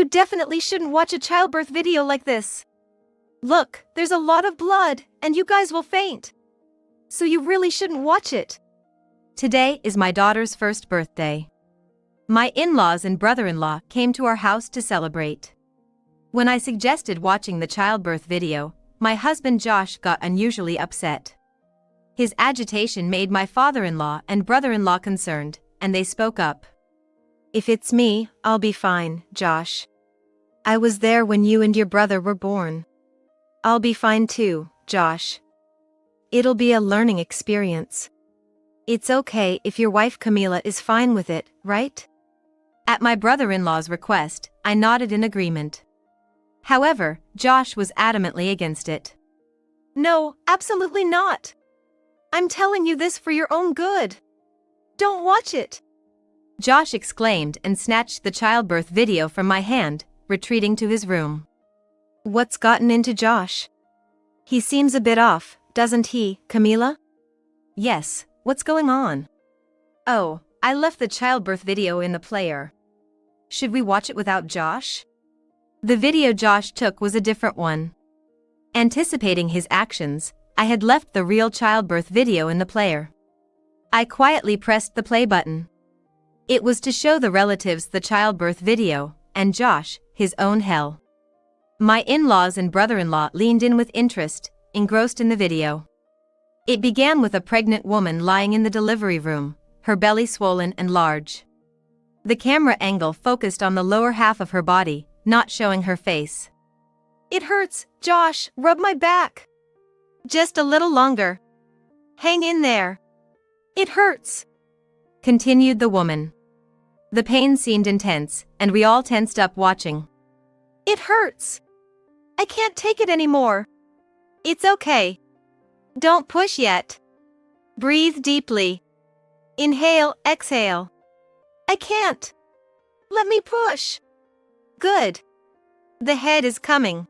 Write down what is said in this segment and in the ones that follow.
definitely shouldn't watch a childbirth video like this. Look, there's a lot of blood, and you guys will faint. So you really shouldn't watch it. Today is my daughter's first birthday. My in-laws and brother-in-law came to our house to celebrate. When I suggested watching the childbirth video, my husband Josh got unusually upset. His agitation made my father-in-law and brother-in-law concerned, and they spoke up. If it's me, I'll be fine, Josh. I was there when you and your brother were born. I'll be fine too, Josh. It'll be a learning experience. It's okay if your wife Camila is fine with it, right? At my brother-in-law's request, I nodded in agreement. However, Josh was adamantly against it. No, absolutely not. I'm telling you this for your own good. Don't watch it. Josh exclaimed and snatched the childbirth video from my hand, retreating to his room. What's gotten into Josh? He seems a bit off, doesn't he, Camila? Yes, what's going on? Oh, I left the childbirth video in the player. Should we watch it without Josh? The video Josh took was a different one. Anticipating his actions, I had left the real childbirth video in the player. I quietly pressed the play button. It was to show the relatives the childbirth video, and Josh, his own hell. My in-laws and brother-in-law leaned in with interest, engrossed in the video. It began with a pregnant woman lying in the delivery room, her belly swollen and large. The camera angle focused on the lower half of her body, not showing her face. It hurts, Josh, rub my back. Just a little longer. Hang in there. It hurts, continued the woman. The pain seemed intense, and we all tensed up watching. It hurts. I can't take it anymore. It's okay. Don't push yet. Breathe deeply. Inhale, exhale. I can't. Let me push. Good. The head is coming.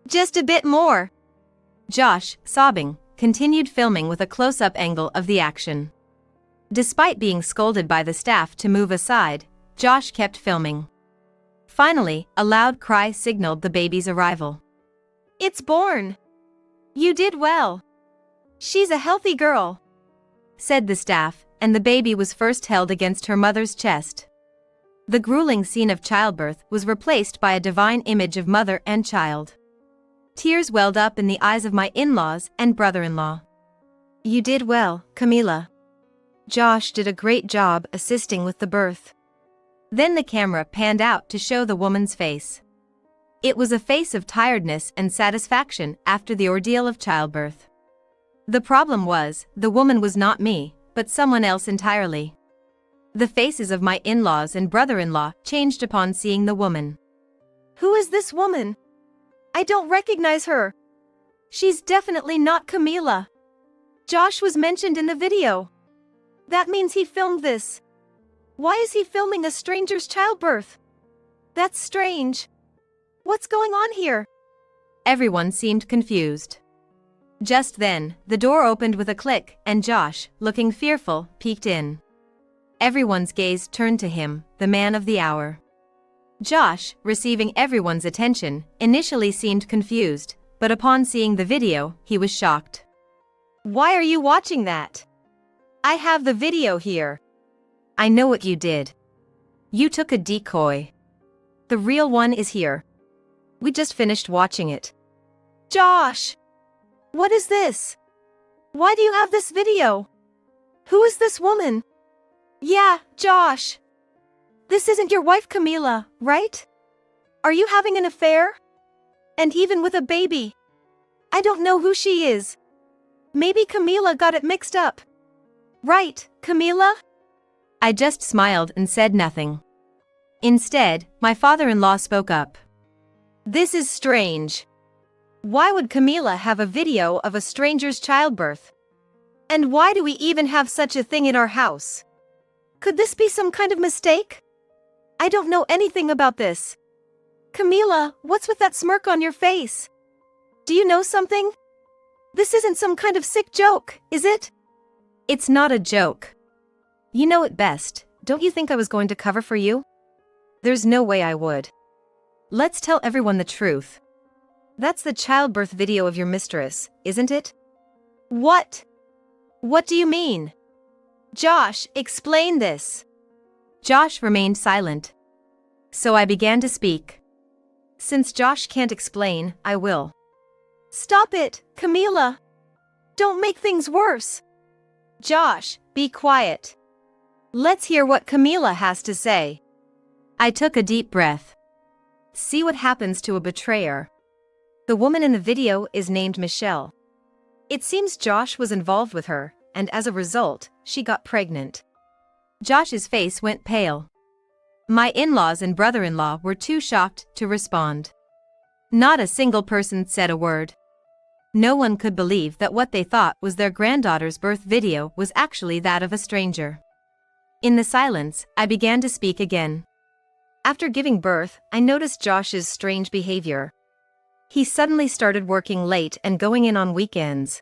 Just a bit more. Josh, sobbing, continued filming with a close-up angle of the action. Despite being scolded by the staff to move aside, Josh kept filming. Finally, a loud cry signaled the baby's arrival. It's born. You did well. She's a healthy girl, said the staff, and the baby was first held against her mother's chest. The grueling scene of childbirth was replaced by a divine image of mother and child. Tears welled up in the eyes of my in-laws and brother-in-law. You did well, Camila. Josh did a great job assisting with the birth. Then the camera panned out to show the woman's face. It was a face of tiredness and satisfaction after the ordeal of childbirth. The problem was, the woman was not me, but someone else entirely. The faces of my in-laws and brother-in-law changed upon seeing the woman. Who is this woman? I don't recognize her. She's definitely not Camila. Josh was mentioned in the video. That means he filmed this. Why is he filming a stranger's childbirth? That's strange. What's going on here? Everyone seemed confused. Just then, the door opened with a click, and Josh, looking fearful, peeked in. Everyone's gaze turned to him, the man of the hour. Josh, receiving everyone's attention, initially seemed confused, but upon seeing the video, he was shocked. Why are you watching that? I have the video here. I know what you did. You took a decoy. The real one is here. We just finished watching it. Josh! What is this? Why do you have this video? Who is this woman? Yeah, Josh. This isn't your wife Camila, right? Are you having an affair? And even with a baby? I don't know who she is. Maybe Camila got it mixed up. Right, Camila? I just smiled and said nothing. Instead, my father-in-law spoke up. This is strange. Why would Camila have a video of a stranger's childbirth? And why do we even have such a thing in our house? Could this be some kind of mistake? I don't know anything about this. Camila, what's with that smirk on your face? Do you know something? This isn't some kind of sick joke, is it? It's not a joke. You know it best. Don't you think I was going to cover for you? There's no way I would. Let's tell everyone the truth. That's the childbirth video of your mistress, isn't it? What? What do you mean? Josh, explain this. Josh remained silent. So I began to speak. Since Josh can't explain, I will. Stop it, Camila. Don't make things worse. Josh, be quiet. Let's hear what Camila has to say. I took a deep breath. See what happens to a betrayer. The woman in the video is named Michelle. It seems Josh was involved with her, and as a result, she got pregnant. Josh's face went pale. My in-laws and brother-in-law were too shocked to respond. Not a single person said a word. No one could believe that what they thought was their granddaughter's birth video was actually that of a stranger. In the silence, I began to speak again. After giving birth, I noticed Josh's strange behavior. He suddenly started working late and going in on weekends.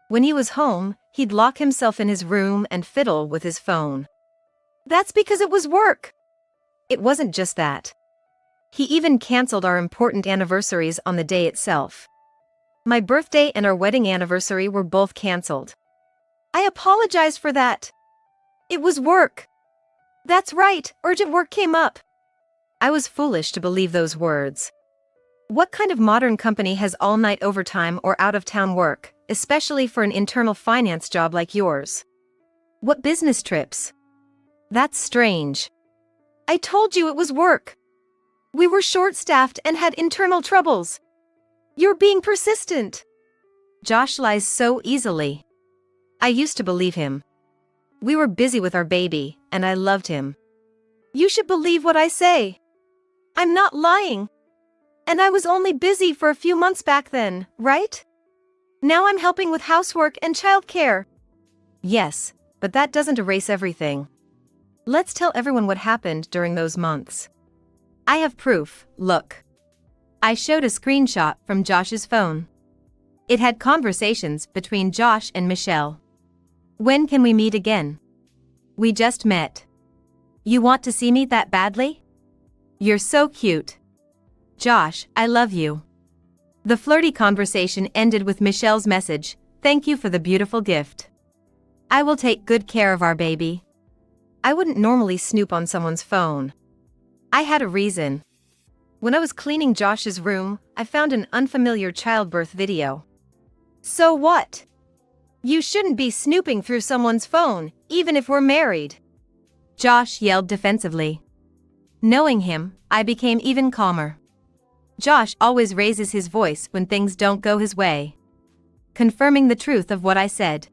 When he was home, he'd lock himself in his room and fiddle with his phone. That's because it was work. It wasn't just that. He even canceled our important anniversaries on the day itself. My birthday and our wedding anniversary were both canceled. I apologize for that. It was work. That's right, urgent work came up. I was foolish to believe those words. What kind of modern company has all-night overtime or out-of-town work, especially for an internal finance job like yours? What business trips? That's strange. I told you it was work. We were short-staffed and had internal troubles. You're being persistent. Josh lies so easily. I used to believe him. We were busy with our baby, and I loved him. You should believe what I say. I'm not lying. And I was only busy for a few months back then, right? Now I'm helping with housework and childcare. Yes, but that doesn't erase everything. Let's tell everyone what happened during those months. I have proof, look. I showed a screenshot from Josh's phone. It had conversations between Josh and Michelle. When can we meet again? We just met. You want to see me that badly? You're so cute. Josh, I love you. The flirty conversation ended with Michelle's message, "Thank you for the beautiful gift. I will take good care of our baby." I wouldn't normally snoop on someone's phone. I had a reason. When I was cleaning Josh's room, I found an unfamiliar childbirth video. So what? You shouldn't be snooping through someone's phone, even if we're married. Josh yelled defensively. Knowing him, I became even calmer. Josh always raises his voice when things don't go his way. Confirming the truth of what I said.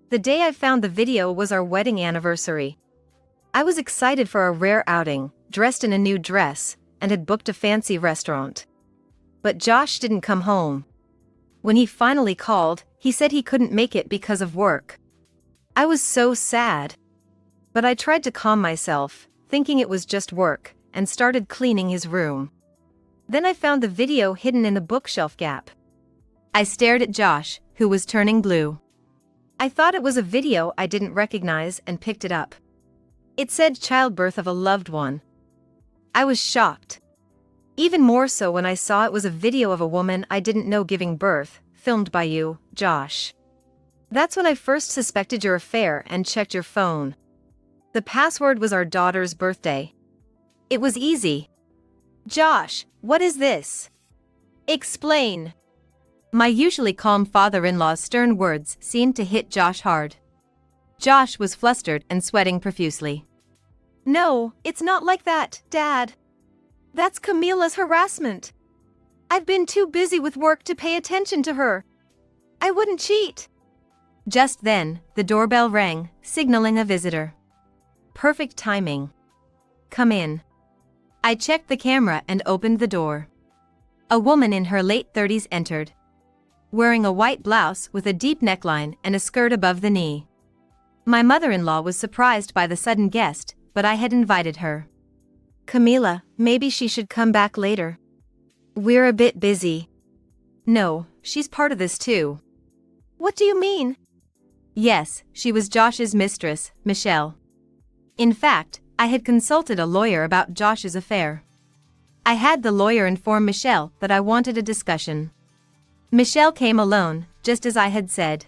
The day I found the video was our wedding anniversary. I was excited for a rare outing, dressed in a new dress, and had booked a fancy restaurant. But Josh didn't come home. When he finally called, he said he couldn't make it because of work. I was so sad. But I tried to calm myself, thinking it was just work, and started cleaning his room. Then I found the video hidden in the bookshelf gap. I stared at Josh, who was turning blue. I thought it was a video I didn't recognize and picked it up. It said childbirth of a loved one. I was shocked. Even more so when I saw it was a video of a woman I didn't know giving birth, filmed by you, Josh. That's when I first suspected your affair and checked your phone. The password was our daughter's birthday. It was easy. Josh, what is this? Explain. My usually calm father-in-law's stern words seemed to hit Josh hard. Josh was flustered and sweating profusely. No, it's not like that, Dad. That's Camila's harassment. I've been too busy with work to pay attention to her. I wouldn't cheat. Just then, the doorbell rang, signaling a visitor. Perfect timing. Come in. I checked the camera and opened the door. A woman in her late 30s entered. Wearing a white blouse with a deep neckline and a skirt above the knee. My mother-in-law was surprised by the sudden guest, but I had invited her. Camila, maybe she should come back later. We're a bit busy. No, she's part of this too. What do you mean? Yes, she was Josh's mistress, Michelle. In fact, I had consulted a lawyer about Josh's affair. I had the lawyer inform Michelle that I wanted a discussion. Michelle came alone, just as I had said.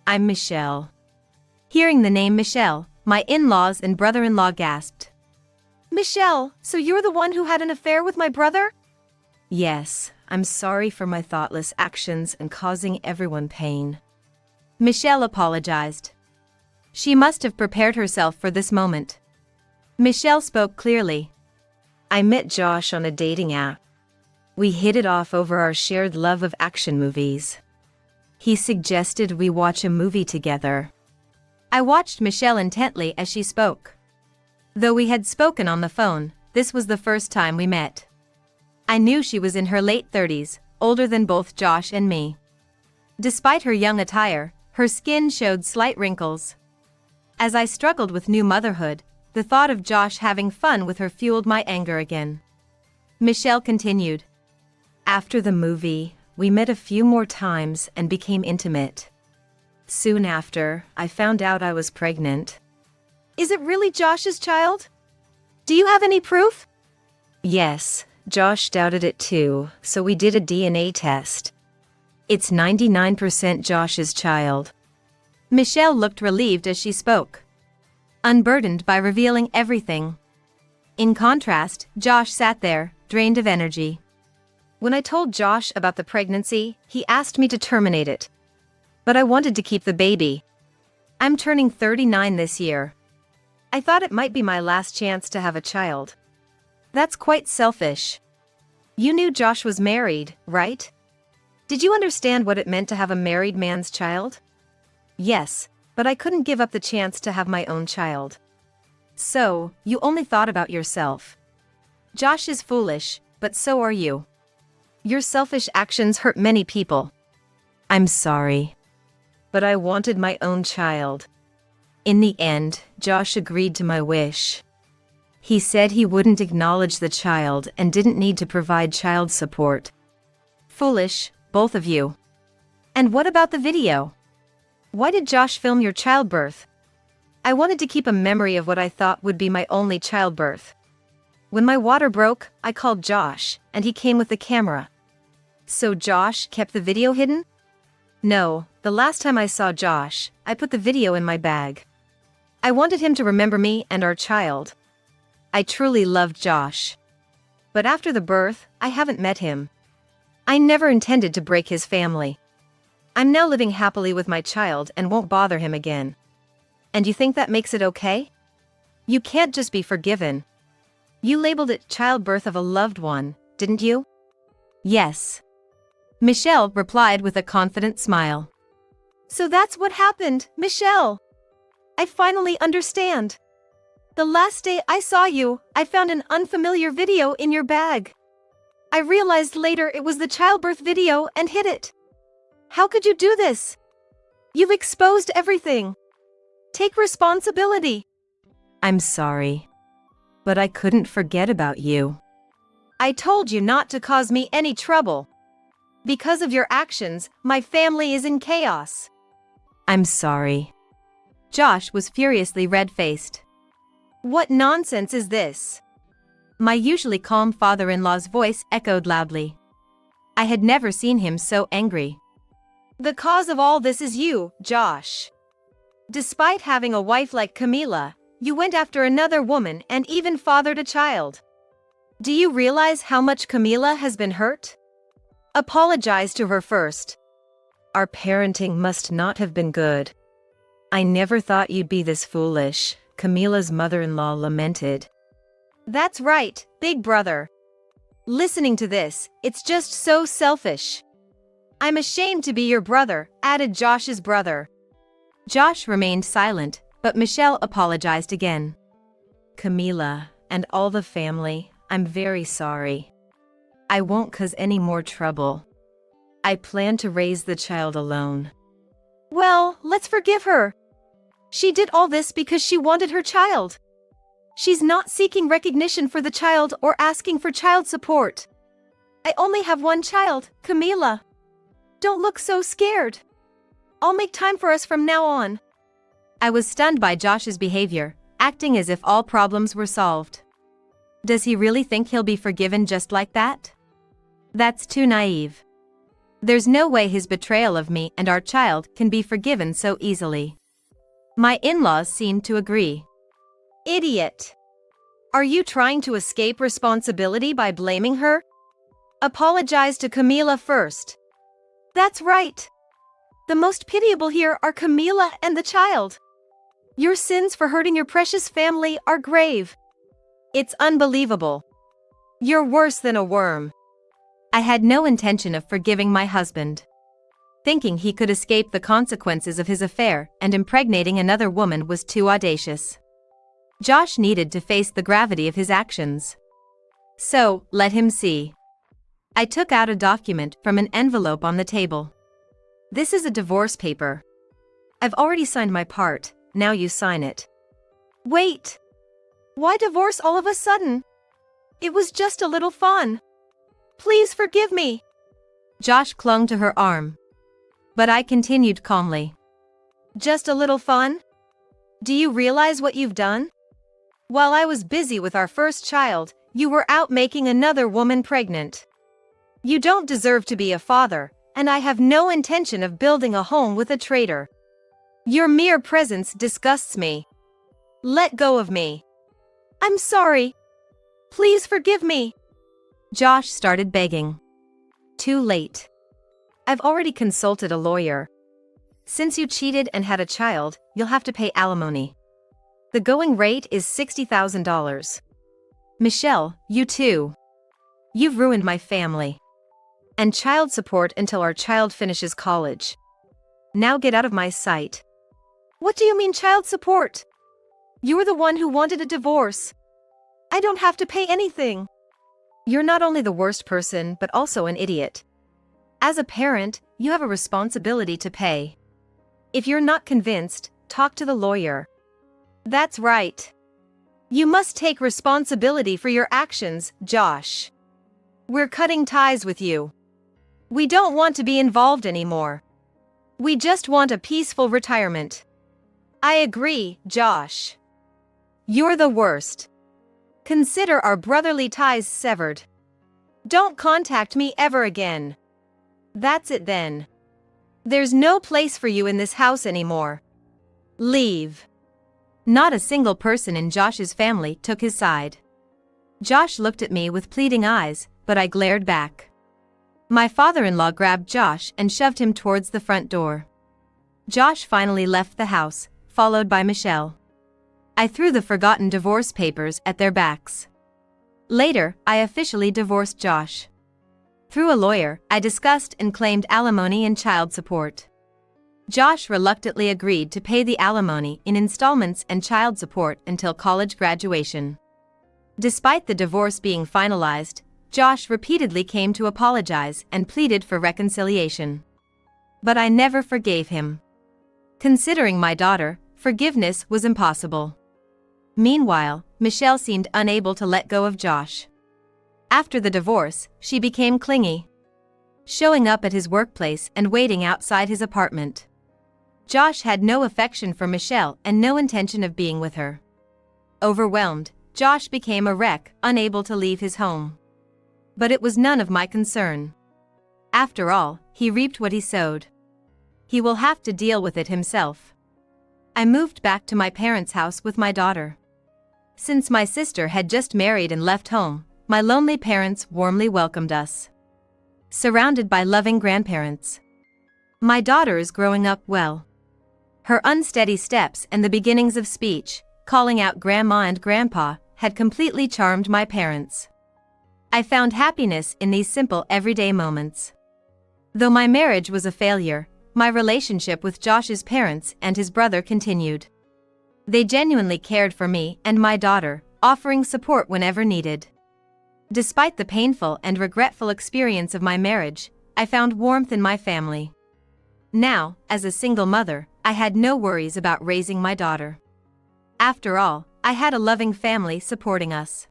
I'm Michelle. Hearing the name Michelle, my in-laws and brother-in-law gasped. Michelle, so you're the one who had an affair with my brother? Yes, I'm sorry for my thoughtless actions and causing everyone pain. Michelle apologized. She must have prepared herself for this moment. Michelle spoke clearly. I met Josh on a dating app. We hit it off over our shared love of action movies. He suggested we watch a movie together. I watched Michelle intently as she spoke. Though we had spoken on the phone, this was the first time we met. I knew she was in her late 30s, older than both Josh and me. Despite her young attire, her skin showed slight wrinkles. As I struggled with new motherhood, the thought of Josh having fun with her fueled my anger again. Michelle continued. After the movie, we met a few more times and became intimate. Soon after, I found out I was pregnant. Is it really Josh's child? Do you have any proof? Yes, Josh doubted it too, so we did a DNA test. It's 99% Josh's child. Michelle looked relieved as she spoke, unburdened by revealing everything. In contrast, Josh sat there, drained of energy. When I told Josh about the pregnancy, he asked me to terminate it. But I wanted to keep the baby. I'm turning 39 this year. I thought it might be my last chance to have a child. That's quite selfish. You knew Josh was married, right? Did you understand what it meant to have a married man's child? Yes, but I couldn't give up the chance to have my own child. So, you only thought about yourself. Josh is foolish, but so are you. Your selfish actions hurt many people. I'm sorry. But I wanted my own child. In the end, Josh agreed to my wish. He said he wouldn't acknowledge the child and didn't need to provide child support. Foolish, both of you. And what about the video? Why did Josh film your childbirth? I wanted to keep a memory of what I thought would be my only childbirth. When my water broke, I called Josh, and he came with the camera. So Josh kept the video hidden? No, the last time I saw Josh, I put the video in my bag. I wanted him to remember me and our child. I truly loved Josh. But after the birth, I haven't met him. I never intended to break his family. I'm now living happily with my child and won't bother him again. And you think that makes it okay? You can't just be forgiven. You labeled it childbirth of a loved one, didn't you? Yes. Michelle replied with a confident smile. So that's what happened, Michelle. I finally understand. The last day I saw you, I found an unfamiliar video in your bag. I realized later it was the childbirth video and hid it. How could you do this? You've exposed everything. Take responsibility. I'm sorry. But I couldn't forget about you. I told you not to cause me any trouble. Because of your actions, my family is in chaos. I'm sorry. Josh was furiously red-faced. What nonsense is this? My usually calm father-in-law's voice echoed loudly. I had never seen him so angry. The cause of all this is you, Josh. Despite having a wife like Camila, you went after another woman and even fathered a child. Do you realize how much Camila has been hurt? Apologize to her first. Our parenting must not have been good. I never thought you'd be this foolish, Camila's mother-in-law lamented. That's right, big brother. Listening to this, it's just so selfish. I'm ashamed to be your brother, added Josh's brother. Josh remained silent, but Michelle apologized again. Camila, and all the family, I'm very sorry. I won't cause any more trouble. I plan to raise the child alone. Well, let's forgive her. She did all this because she wanted her child. She's not seeking recognition for the child or asking for child support. I only have one child, Camila. Don't look so scared. I'll make time for us from now on. I was stunned by Josh's behavior, acting as if all problems were solved. Does he really think he'll be forgiven just like that? That's too naive. There's no way his betrayal of me and our child can be forgiven so easily. My in-laws seemed to agree. Idiot. Are you trying to escape responsibility by blaming her? Apologize to Camila first. That's right. The most pitiable here are Camila and the child. Your sins for hurting your precious family are grave. It's unbelievable. You're worse than a worm. I had no intention of forgiving my husband. Thinking he could escape the consequences of his affair and impregnating another woman was too audacious. Josh needed to face the gravity of his actions. So, let him see. I took out a document from an envelope on the table. This is a divorce paper. I've already signed my part, now you sign it. Wait. Why divorce all of a sudden? It was just a little fun. Please forgive me. Josh clung to her arm. But I continued calmly. Just a little fun? Do you realize what you've done? While I was busy with our first child, you were out making another woman pregnant. You don't deserve to be a father, and I have no intention of building a home with a traitor. Your mere presence disgusts me. Let go of me. I'm sorry. Please forgive me. Josh started begging. Too late. I've already consulted a lawyer. Since you cheated and had a child, you'll have to pay alimony. The going rate is $60,000. Michelle, you too. You've ruined my family. And child support until our child finishes college. Now get out of my sight. What do you mean child support? You're the one who wanted a divorce. I don't have to pay anything. You're not only the worst person but also an idiot. As a parent, you have a responsibility to pay. If you're not convinced, talk to the lawyer. That's right. You must take responsibility for your actions, Josh. We're cutting ties with you. We don't want to be involved anymore. We just want a peaceful retirement. I agree, Josh. You're the worst. Consider our brotherly ties severed. Don't contact me ever again. That's it then. There's no place for you in this house anymore. Leave. Not a single person in Josh's family took his side. Josh looked at me with pleading eyes, but I glared back. My father-in-law grabbed Josh and shoved him towards the front door. Josh finally left the house, followed by Michelle. I threw the forgotten divorce papers at their backs. Later, I officially divorced Josh. Through a lawyer, I discussed and claimed alimony and child support. Josh reluctantly agreed to pay the alimony in installments and child support until college graduation. Despite the divorce being finalized, Josh repeatedly came to apologize and pleaded for reconciliation. But I never forgave him. Considering my daughter, forgiveness was impossible. Meanwhile, Michelle seemed unable to let go of Josh. After the divorce, she became clingy, showing up at his workplace and waiting outside his apartment. Josh had no affection for Michelle and no intention of being with her. Overwhelmed, Josh became a wreck, unable to leave his home. But it was none of my concern. After all, he reaped what he sowed. He will have to deal with it himself. I moved back to my parents' house with my daughter. Since my sister had just married and left home, my lonely parents warmly welcomed us. Surrounded by loving grandparents. My daughter is growing up well. Her unsteady steps and the beginnings of speech, calling out grandma and grandpa, had completely charmed my parents. I found happiness in these simple everyday moments. Though my marriage was a failure, my relationship with Josh's parents and his brother continued. They genuinely cared for me and my daughter, offering support whenever needed. Despite the painful and regretful experience of my marriage, I found warmth in my family. Now, as a single mother, I had no worries about raising my daughter. After all, I had a loving family supporting us.